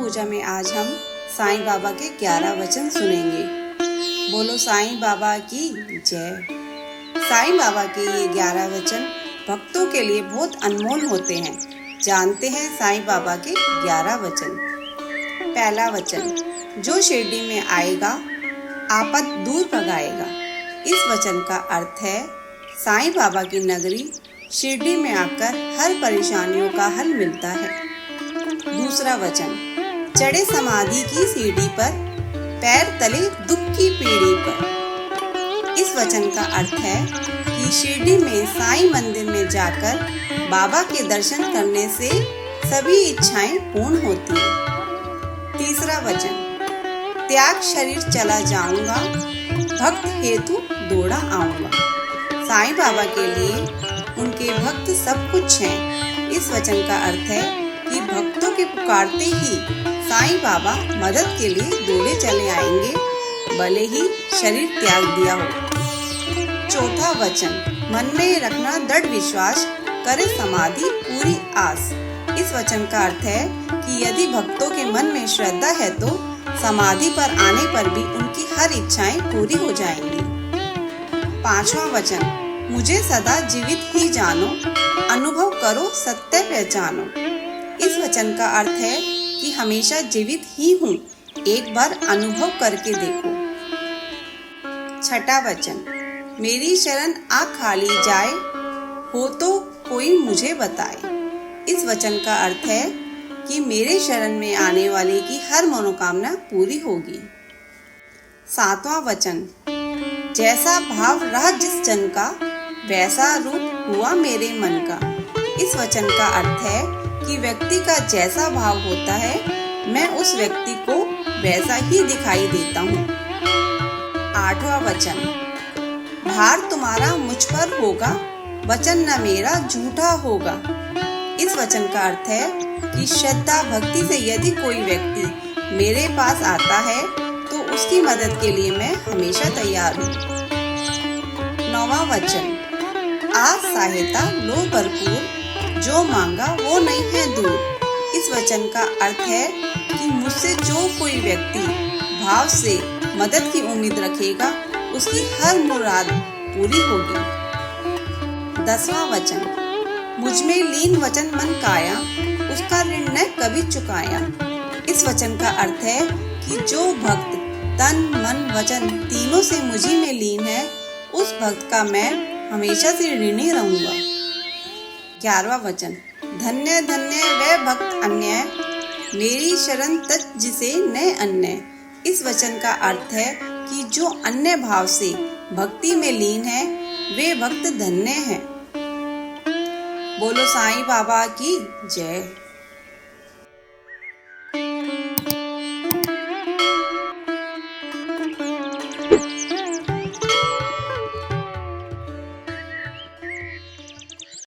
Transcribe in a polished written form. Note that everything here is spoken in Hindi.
पूजा में आज हम साईं बाबा के 11 वचन सुनेंगे। बोलो साईं बाबा की जय। साईं बाबा के ये 11 वचन भक्तों के लिए बहुत अनमोल होते हैं। जानते हैं साईं बाबा के 11 वचन। पहला वचन, जो शिरडी में आएगा आपद दूर भगाएगा। इस वचन का अर्थ है साईं बाबा की नगरी शिरडी में आकर हर परेशानियों का हल मिलता है। दूसरा वचन, चढ़े समाधि की सीढ़ी पर, पैर तले दुख की पीढ़ी पर। इस वचन का अर्थ है कि शिरडी में साईं मंदिर में जाकर बाबा के दर्शन करने से सभी इच्छाएं पूर्ण होती हैं। तीसरा वचन, त्याग शरीर चला जाऊंगा, भक्त हेतु दौड़ा आऊंगा। साईं बाबा के लिए उनके भक्त सब कुछ हैं। इस वचन का अर्थ है कि भक्तों के पुकारते ही साईं बाबा मदद के लिए दौड़े चले आएंगे, भले ही शरीर त्याग दिया हो। चौथा वचन, मन में रखना दृढ़ विश्वास, करे समाधि पूरी आस। इस वचन का अर्थ है कि यदि भक्तों के मन में श्रद्धा है तो समाधि पर आने पर भी उनकी हर इच्छाएं पूरी हो जाएंगी। पांचवा वचन, मुझे सदा जीवित ही जानो, अनुभव करो सत्य पहचानो। इस वचन का अर्थ है कि हमेशा जीवित ही हूँ, एक बार अनुभव करके देखो। छठा वचन, मेरी शरण आ खाली जाए, हो तो कोई मुझे बताए। इस वचन का अर्थ है कि मेरे शरण में आने वाले की हर मनोकामना पूरी होगी। सातवां वचन, जैसा भाव रहा जिस जन का, वैसा रूप हुआ मेरे मन का। इस वचन का अर्थ है कि व्यक्ति का जैसा भाव होता है मैं उस व्यक्ति को वैसा ही दिखाई देता हूँ। आठवां वचन, भार तुम्हारा मुझ पर होगा, वचन न मेरा झूठा होगा। इस वचन का अर्थ है कि श्रद्धा भक्ति से यदि कोई व्यक्ति मेरे पास आता है तो उसकी मदद के लिए मैं हमेशा तैयार हूँ। नौवां वचन, आज सहायता लो भरपूर, जो मांगा वो नहीं है दूर। इस वचन का अर्थ है कि मुझसे जो कोई व्यक्ति भाव से मदद की उम्मीद रखेगा उसकी हर मुराद पूरी होगी। 10वां वचन, मुझ में लीन वचन मन काया, उसका ऋण न कभी चुकाया। इस वचन का अर्थ है कि जो भक्त तन मन वचन तीनों से मुझी में लीन है उस भक्त का मैं हमेशा से ऋणी रहूंगा। 11वां वचन, धन्य धन्य वह भक्त अन्य, मेरी शरण तज जिसे न अन्य। इस वचन का अर्थ है कि जो अन्य भाव से भक्ति में लीन है वे भक्त धन्य हैं। बोलो साईं बाबा की जय।